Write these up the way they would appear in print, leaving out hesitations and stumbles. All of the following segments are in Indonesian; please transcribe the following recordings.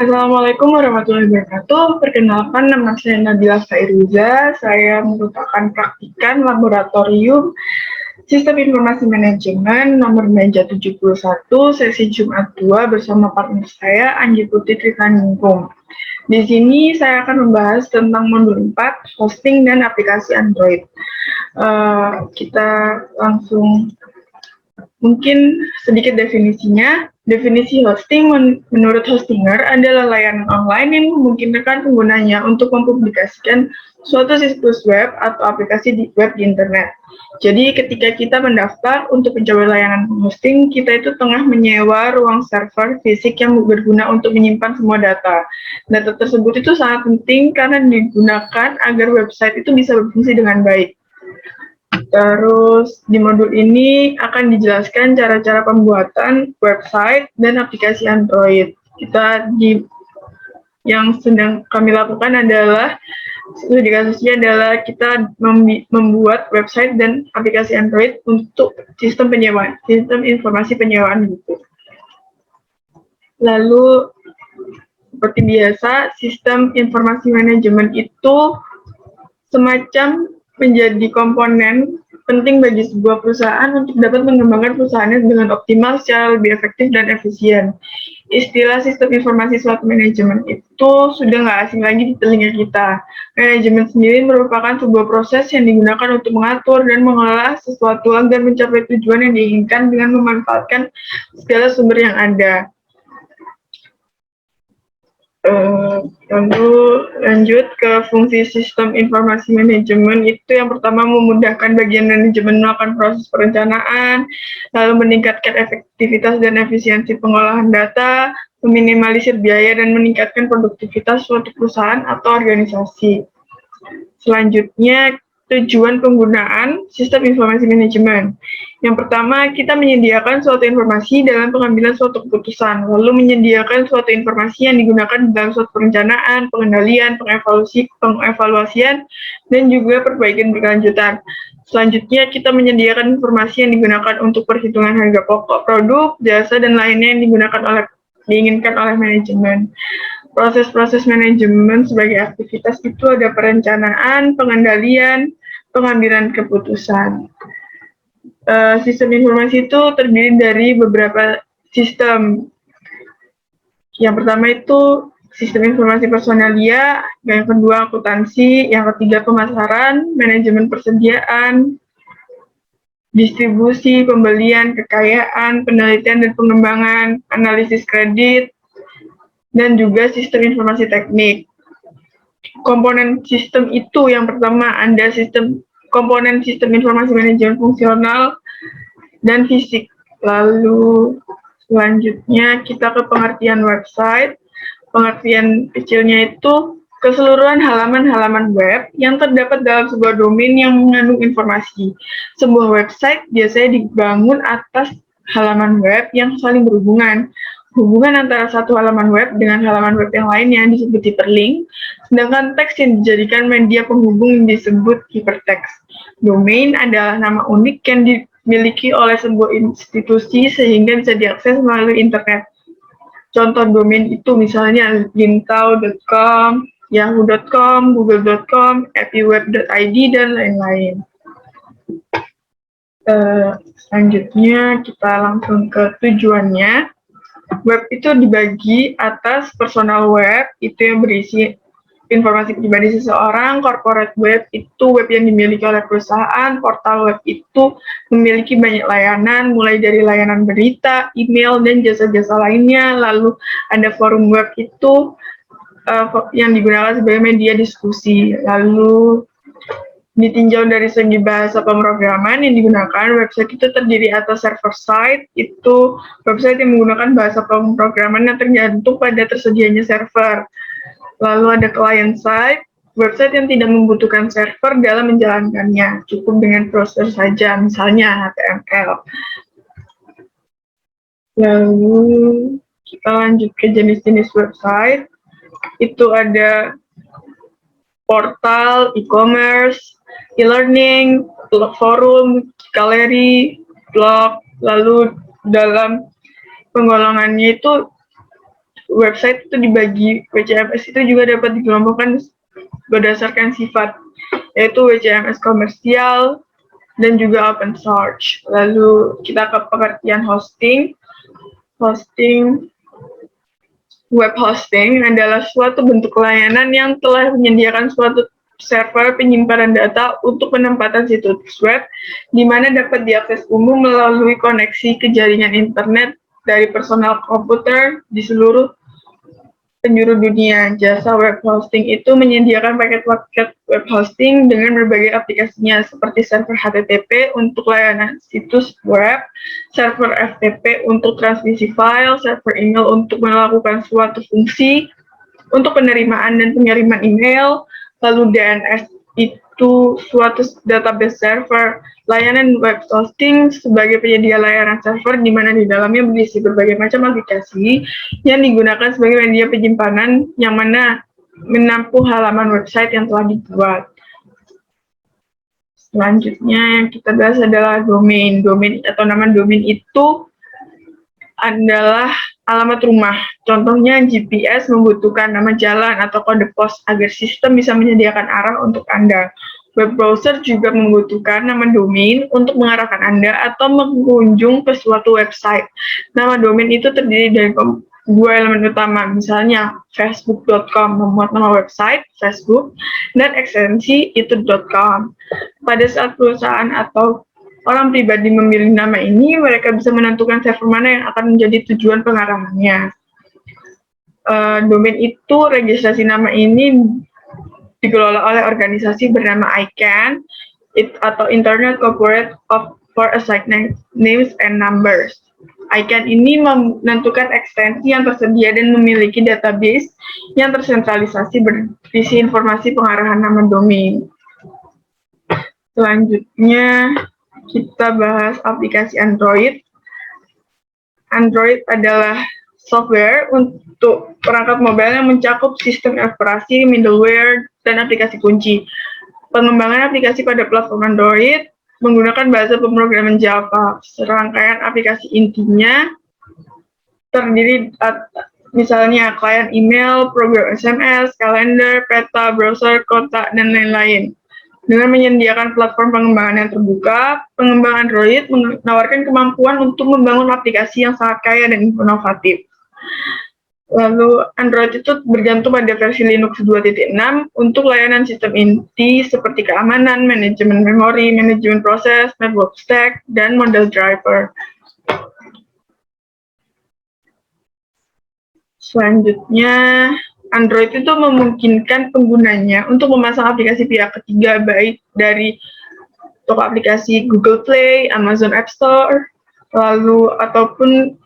Assalamualaikum warahmatullahi wabarakatuh. Perkenalkan, nama saya Nabila Fairuza. Saya merupakan praktikan laboratorium Sistem Informasi Manajemen nomor meja 71, sesi Jumat 2 bersama partner saya, Anggi Putri Tritaningrum. Di sini saya akan membahas tentang modul 4, hosting dan aplikasi Android. Kita langsung mungkin sedikit definisinya. Definisi hosting menurut Hostinger adalah layanan online yang memungkinkan penggunanya untuk mempublikasikan suatu situs web atau aplikasi di web di internet. Jadi ketika kita mendaftar untuk mencoba layanan hosting, kita itu tengah menyewa ruang server fisik yang berguna untuk menyimpan semua data. Data tersebut itu sangat penting karena digunakan agar website itu bisa berfungsi dengan baik. Terus di modul ini akan dijelaskan cara-cara pembuatan website dan aplikasi Android. Yang sedang kami lakukan adalah studi kasusnya adalah kita membuat website dan aplikasi Android untuk sistem penyewaan, sistem informasi penyewaan gitu. Lalu seperti biasa, sistem informasi manajemen itu semacam menjadi komponen penting bagi sebuah perusahaan untuk dapat mengembangkan perusahaannya dengan optimal secara lebih efektif dan efisien. Istilah sistem informasi suatu manajemen itu sudah nggak asing lagi di telinga kita. Manajemen sendiri merupakan sebuah proses yang digunakan untuk mengatur dan mengelola sesuatu agar mencapai tujuan yang diinginkan dengan memanfaatkan segala sumber yang ada. Lalu lanjut ke fungsi sistem informasi manajemen itu yang pertama memudahkan bagian manajemen melakukan proses perencanaan, lalu meningkatkan efektivitas dan efisiensi pengolahan data, meminimalisir biaya dan meningkatkan produktivitas suatu perusahaan atau organisasi. Selanjutnya, tujuan penggunaan sistem informasi manajemen. Yang pertama, kita menyediakan suatu informasi dalam pengambilan suatu keputusan, lalu menyediakan suatu informasi yang digunakan dalam suatu perencanaan, pengendalian, pengevaluasian, dan juga perbaikan berkelanjutan. Selanjutnya, kita menyediakan informasi yang digunakan untuk perhitungan harga pokok, produk, jasa, dan lainnya yang diinginkan oleh manajemen. Proses-proses manajemen sebagai aktivitas itu ada perencanaan, pengendalian, pengambilan keputusan. Sistem informasi itu terdiri dari beberapa sistem. Yang pertama itu sistem informasi personalia, yang kedua akuntansi, yang ketiga pemasaran, manajemen persediaan, distribusi, pembelian, kekayaan, penelitian dan pengembangan, analisis kredit, dan juga sistem informasi teknik. Komponen sistem itu yang pertama ada komponen sistem informasi manajemen fungsional dan fisik. Lalu selanjutnya kita ke pengertian website. Pengertian kecilnya itu keseluruhan halaman-halaman web yang terdapat dalam sebuah domain yang mengandung informasi. Sebuah website biasanya dibangun atas halaman web yang saling berhubungan. Hubungan antara satu halaman web dengan halaman web yang lainnya disebut hyperlink, sedangkan teks yang dijadikan media penghubung disebut hypertext. Domain adalah nama unik yang dimiliki oleh sebuah institusi sehingga bisa diakses melalui internet. Contoh domain itu misalnya lintau.com, yahoo.com, google.com, epiweb.id, dan lain-lain. Selanjutnya kita langsung ke tujuannya. Web itu dibagi atas personal web, itu yang berisi informasi pribadi seseorang, corporate web itu web yang dimiliki oleh perusahaan, portal web itu memiliki banyak layanan, mulai dari layanan berita, email, dan jasa-jasa lainnya, lalu ada forum web itu yang digunakan sebagai media diskusi, lalu ditinjau dari segi bahasa pemrograman yang digunakan, website itu terdiri atas server side, itu website yang menggunakan bahasa pemrograman yang tergantung pada tersedianya server. Lalu ada client side, website yang tidak membutuhkan server dalam menjalankannya, cukup dengan browser saja, misalnya HTML. Lalu kita lanjut ke jenis-jenis website, itu ada portal, e-commerce, e-learning, forum, galeri, blog, lalu dalam penggolongannya itu website itu dibagi, WCMS itu juga dapat dikelompokkan berdasarkan sifat, yaitu WCMS komersial dan juga open source. Lalu kita ke pengertian hosting. Web hosting adalah suatu bentuk layanan yang telah menyediakan suatu server penyimpanan data untuk penempatan situs web, di mana dapat diakses umum melalui koneksi ke jaringan internet dari personal komputer di seluruh penjuru dunia. Jasa web hosting itu menyediakan paket-paket web hosting dengan berbagai aplikasinya, seperti server HTTP untuk layanan situs web, server FTP untuk transmisi file, server email untuk melakukan suatu fungsi, untuk penerimaan dan pengiriman email, lalu DNS itu suatu database server. Layanan web hosting sebagai penyedia layanan server di mana di dalamnya berisi berbagai macam aplikasi yang digunakan sebagai media penyimpanan yang mana menampung halaman website yang telah dibuat. Selanjutnya yang kita bahas adalah domain. Domain atau nama domain itu adalah alamat rumah. Contohnya GPS membutuhkan nama jalan atau kode pos agar sistem bisa menyediakan arah untuk Anda. Web browser juga membutuhkan nama domain untuk mengarahkan Anda atau mengunjung ke suatu website. Nama domain itu terdiri dari dua elemen utama, misalnya facebook.com memuat nama website Facebook dan ekstensi itu .com. Pada saat perusahaan atau orang pribadi memilih nama ini, mereka bisa menentukan server mana yang akan menjadi tujuan pengarahannya. Domain itu, registrasi nama ini dikelola oleh organisasi bernama ICANN atau Internet Corporate for Assigned Names and Numbers. ICANN ini menentukan ekstensi yang tersedia dan memiliki database yang tersentralisasi berisi informasi pengarahan nama domain. Selanjutnya, kita bahas aplikasi Android. Android adalah software untuk perangkat mobile yang mencakup sistem operasi, middleware, dan aplikasi kunci. Pengembangan aplikasi pada platform Android menggunakan bahasa pemrograman Java. Serangkaian aplikasi intinya terdiri misalnya klien email, program SMS, kalender, peta, browser, kotak, dan lain-lain. Dengan menyediakan platform pengembangan yang terbuka, pengembang Android menawarkan kemampuan untuk membangun aplikasi yang sangat kaya dan inovatif. Lalu Android itu bergantung pada versi Linux 2.6 untuk layanan sistem inti seperti keamanan, manajemen memori, manajemen proses, network stack, dan model driver. Selanjutnya, Android itu memungkinkan penggunanya untuk memasang aplikasi pihak ketiga baik dari toko aplikasi Google Play, Amazon App Store, lalu ataupun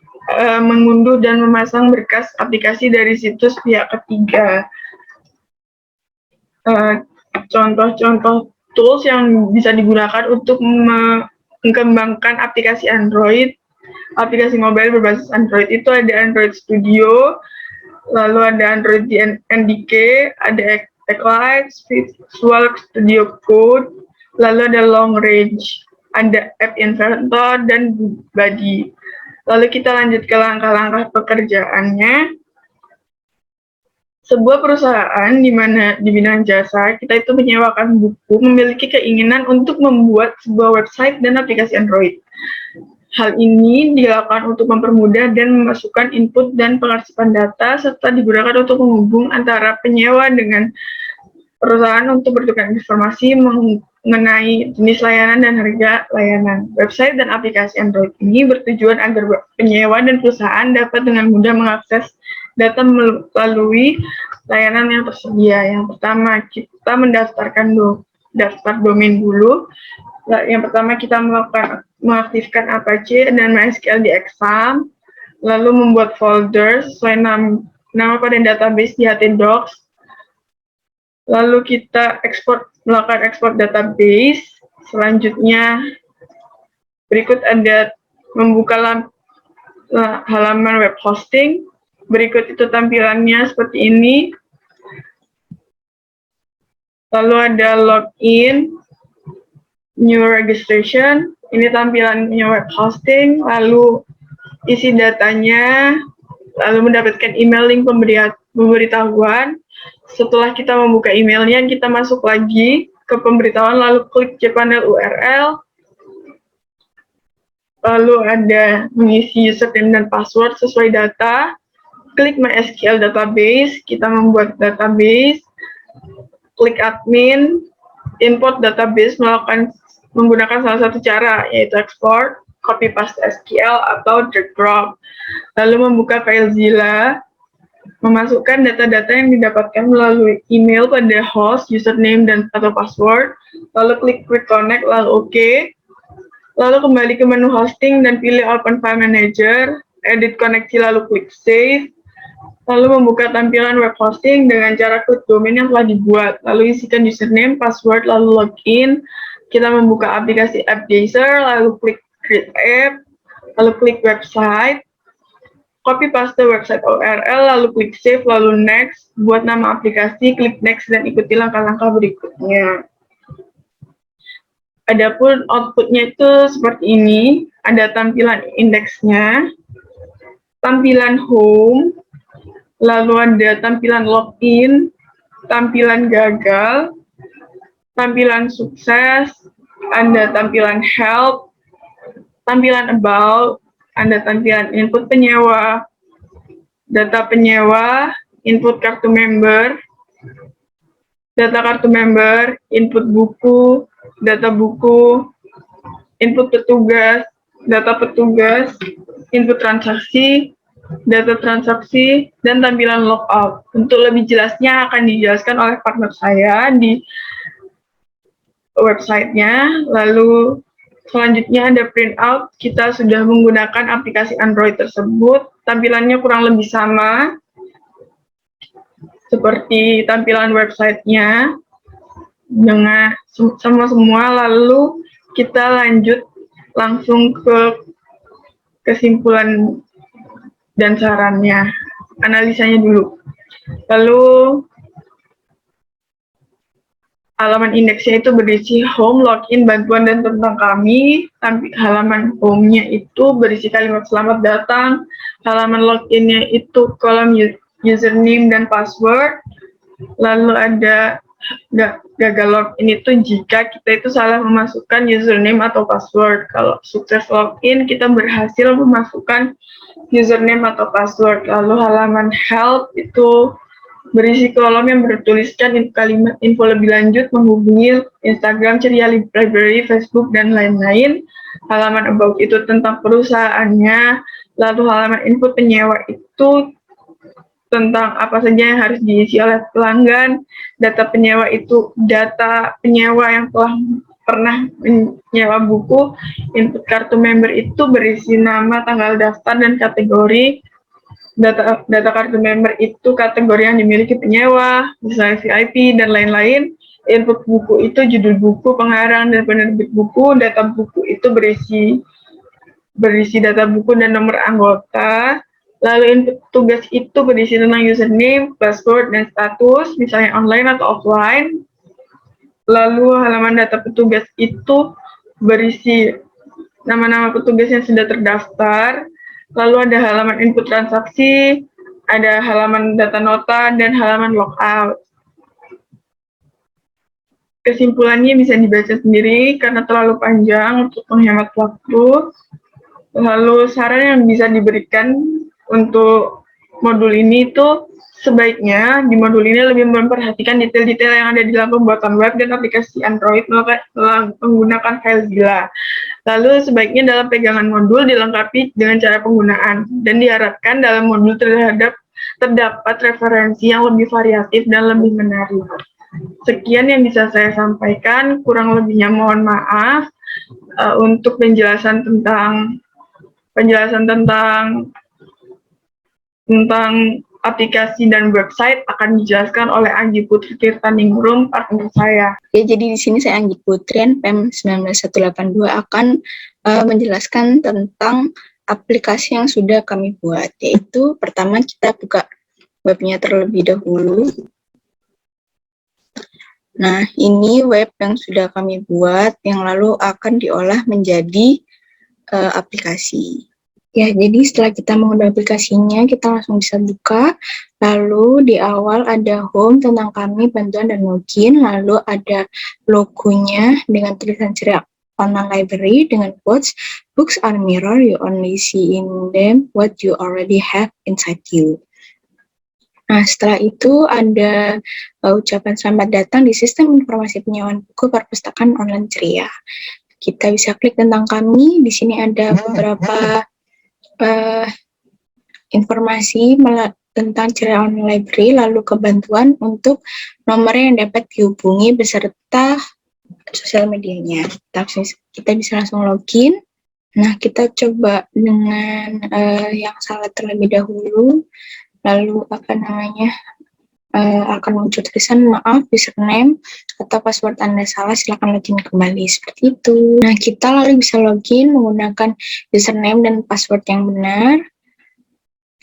mengunduh dan memasang berkas aplikasi dari situs pihak ketiga. Contoh-contoh tools yang bisa digunakan untuk mengembangkan aplikasi Android, aplikasi mobile berbasis Android itu ada Android Studio, lalu ada Android NDK, ada Eclipse, Visual Studio Code, lalu ada Long Range, ada App Inventor, dan Buddy. Lalu kita lanjut ke langkah-langkah pekerjaannya. Sebuah perusahaan di mana di bidang jasa, kita itu menyewakan buku, memiliki keinginan untuk membuat sebuah website dan aplikasi Android. Hal ini dilakukan untuk mempermudah dan memasukkan input dan pengarsipan data, serta digunakan untuk menghubung antara penyewa dengan perusahaan untuk bertukar informasi mengenai jenis layanan dan harga layanan. Website dan aplikasi Android ini bertujuan agar penyewa dan perusahaan dapat dengan mudah mengakses data melalui layanan yang tersedia. Yang pertama, kita mendaftarkan daftar domain dulu. Yang pertama, kita mengaktifkan Apache dan MySQL di Exam, lalu membuat folder sesuai nama pada database di htdocs. Lalu kita melakukan ekspor database. Selanjutnya, berikut ada membuka halaman web hosting. Berikut itu tampilannya seperti ini. Lalu ada login, new registration. Ini tampilannya web hosting. Lalu isi datanya, lalu mendapatkan email link pemberitahuan. Setelah kita membuka emailnya, kita masuk lagi ke pemberitahuan, lalu klik cPanel URL, lalu ada mengisi username dan password sesuai data, klik MySQL database, kita membuat database, klik admin, import database menggunakan salah satu cara, yaitu export, copy paste SQL, atau drag drop. Lalu membuka FileZilla, memasukkan data-data yang didapatkan melalui email pada host, username, dan atau password, lalu klik Quick Connect, lalu OK. Lalu kembali ke menu hosting dan pilih Open File Manager, edit koneksi, lalu klik Save. Lalu membuka tampilan web hosting dengan cara klik domain yang telah dibuat, lalu isikan username, password, lalu login. Kita membuka aplikasi AppGeyser, lalu klik Create App, lalu klik Website, copy paste website URL, lalu klik Save, lalu Next. Buat nama aplikasi, klik Next dan ikuti langkah-langkah berikutnya. Adapun outputnya itu seperti ini, ada tampilan indeksnya, tampilan home, lalu ada tampilan login, tampilan gagal, tampilan sukses, ada tampilan help, tampilan about, ada tampilan input penyewa, data penyewa, input kartu member, data kartu member, input buku, data buku, input petugas, data petugas, input transaksi, data transaksi, dan tampilan logout. Untuk lebih jelasnya akan dijelaskan oleh partner saya di websitenya. Lalu selanjutnya ada printout. Kita sudah menggunakan aplikasi Android tersebut. Tampilannya kurang lebih sama seperti tampilan websitenya dengan semua. Lalu kita lanjut langsung ke kesimpulan dan sarannya, analisanya dulu. Lalu halaman indeksnya itu berisi home, login, bantuan, dan tentang kami. Halaman home-nya itu berisi kalimat selamat datang. Halaman login-nya itu kolom username dan password. Lalu ada gagal login itu jika kita itu salah memasukkan username atau password. Kalau sukses login, kita berhasil memasukkan username atau password. Lalu halaman help itu berisi kolom yang bertuliskan kalimat info lebih lanjut, menghubungi Instagram, Ceria Library, Facebook, dan lain-lain. Halaman about itu tentang perusahaannya. Lalu halaman info penyewa itu tentang apa saja yang harus diisi oleh pelanggan. Data penyewa itu data penyewa yang telah pernah menyewa buku. Input kartu member itu berisi nama, tanggal daftar, dan kategori. Data kartu member itu kategori yang dimiliki penyewa, misalnya VIP, dan lain-lain. Input buku itu judul buku, pengarang, dan penerbit buku. Data buku itu berisi data buku dan nomor anggota. Lalu input tugas itu berisi tentang username, password, dan status, misalnya online atau offline. Lalu halaman data petugas itu berisi nama-nama petugas yang sudah terdaftar. Lalu ada halaman input transaksi, ada halaman data nota, dan halaman logout. Kesimpulannya bisa dibaca sendiri karena terlalu panjang untuk menghemat waktu. Lalu saran yang bisa diberikan untuk modul ini itu sebaiknya di modul ini lebih memperhatikan detail-detail yang ada di dalam pembuatan web dan aplikasi Android menggunakan FileZilla. Lalu sebaiknya dalam pegangan modul dilengkapi dengan cara penggunaan, dan diharapkan dalam modul terdapat referensi yang lebih variatif dan lebih menarik. Sekian yang bisa saya sampaikan, kurang lebihnya mohon maaf. Untuk penjelasan tentang aplikasi dan website akan dijelaskan oleh Anggi Putri Tirtaningrum, partner saya. Ya, jadi di sini saya Anggi Putri, NPM 19182 akan menjelaskan tentang aplikasi yang sudah kami buat. Yaitu pertama kita buka webnya terlebih dahulu. Nah, ini web yang sudah kami buat yang lalu akan diolah menjadi aplikasi. Ya, jadi setelah kita mengunduh aplikasinya, kita langsung bisa buka. Lalu di awal ada home tentang kami, bantuan dan login. Lalu ada logonya dengan tulisan ceria online library dengan quotes, books are mirror, you only see in them what you already have inside you. Nah, setelah itu ada ucapan selamat datang di sistem informasi penyewaan buku perpustakaan online ceria. Kita bisa klik tentang kami. Di sini ada beberapa informasi tentang ceria online library, lalu kebantuan untuk nomor yang dapat dihubungi beserta sosial medianya. Kita bisa langsung login. Nah, kita coba dengan yang salah terlebih dahulu, lalu akan muncul tulisan maaf, username atau password Anda salah, silakan login kembali, seperti itu. Nah, kita lalu bisa login menggunakan username dan password yang benar.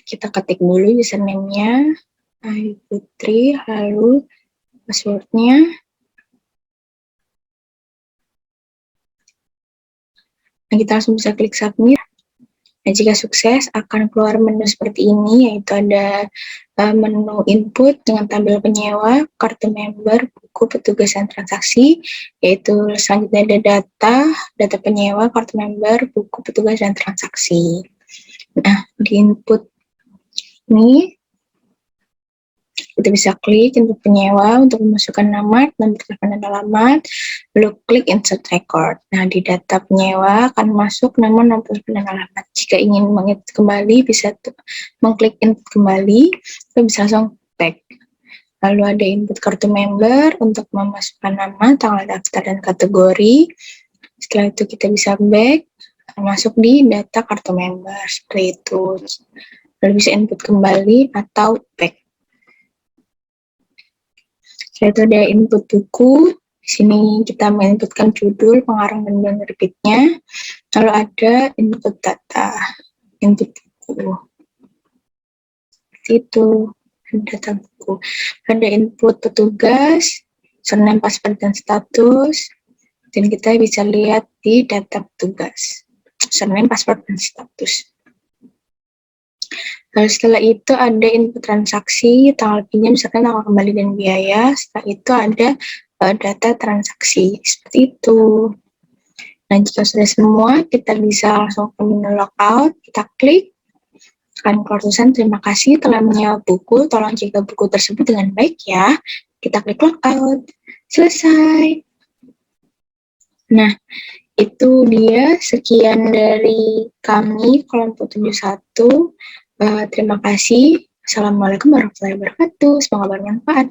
Kita ketik dulu username-nya, Ayu Putri, lalu password-nya. Nah, kita langsung bisa klik submit. Nah, jika sukses, akan keluar menu seperti ini, yaitu ada menu input dengan tabel penyewa, kartu member, buku, petugas, dan transaksi, yaitu selanjutnya ada data penyewa, kartu member, buku, petugas, dan transaksi. Nah, di input ini, kita bisa klik input penyewa untuk memasukkan nama, nomor telepon, dan alamat, lalu klik insert record. Nah, di data penyewa akan masuk nama, nomor telepon, dan alamat. Jika ingin menginput kembali, bisa mengklik input kembali, kita bisa langsung back. Lalu ada input kartu member untuk memasukkan nama, tanggal daftar, dan kategori. Setelah itu kita bisa back, masuk di data kartu member, seperti itu. Lalu bisa input kembali atau back. Setelah itu ada input buku. Di sini kita menginputkan judul, pengarang, dan penerbitnya. Lalu ada input data, input buku. Seperti itu, data buku. Ada input petugas, username, password, dan status. Dan kita bisa lihat di data petugas, username, password, dan status. Lalu setelah itu ada input transaksi, tanggal pinjam, misalkan tanggal kembali dan biaya. Setelah itu ada data transaksi, seperti itu. Nah, jika sudah semua, kita bisa langsung ke menu logout, kita klik, akan keluar tulisan terima kasih telah menyewa buku, tolong jaga buku tersebut dengan baik ya. Kita klik logout, selesai. Nah, itu dia sekian dari kami kelompok 71. Terima kasih. Assalamualaikum warahmatullahi wabarakatuh. Semoga bermanfaat.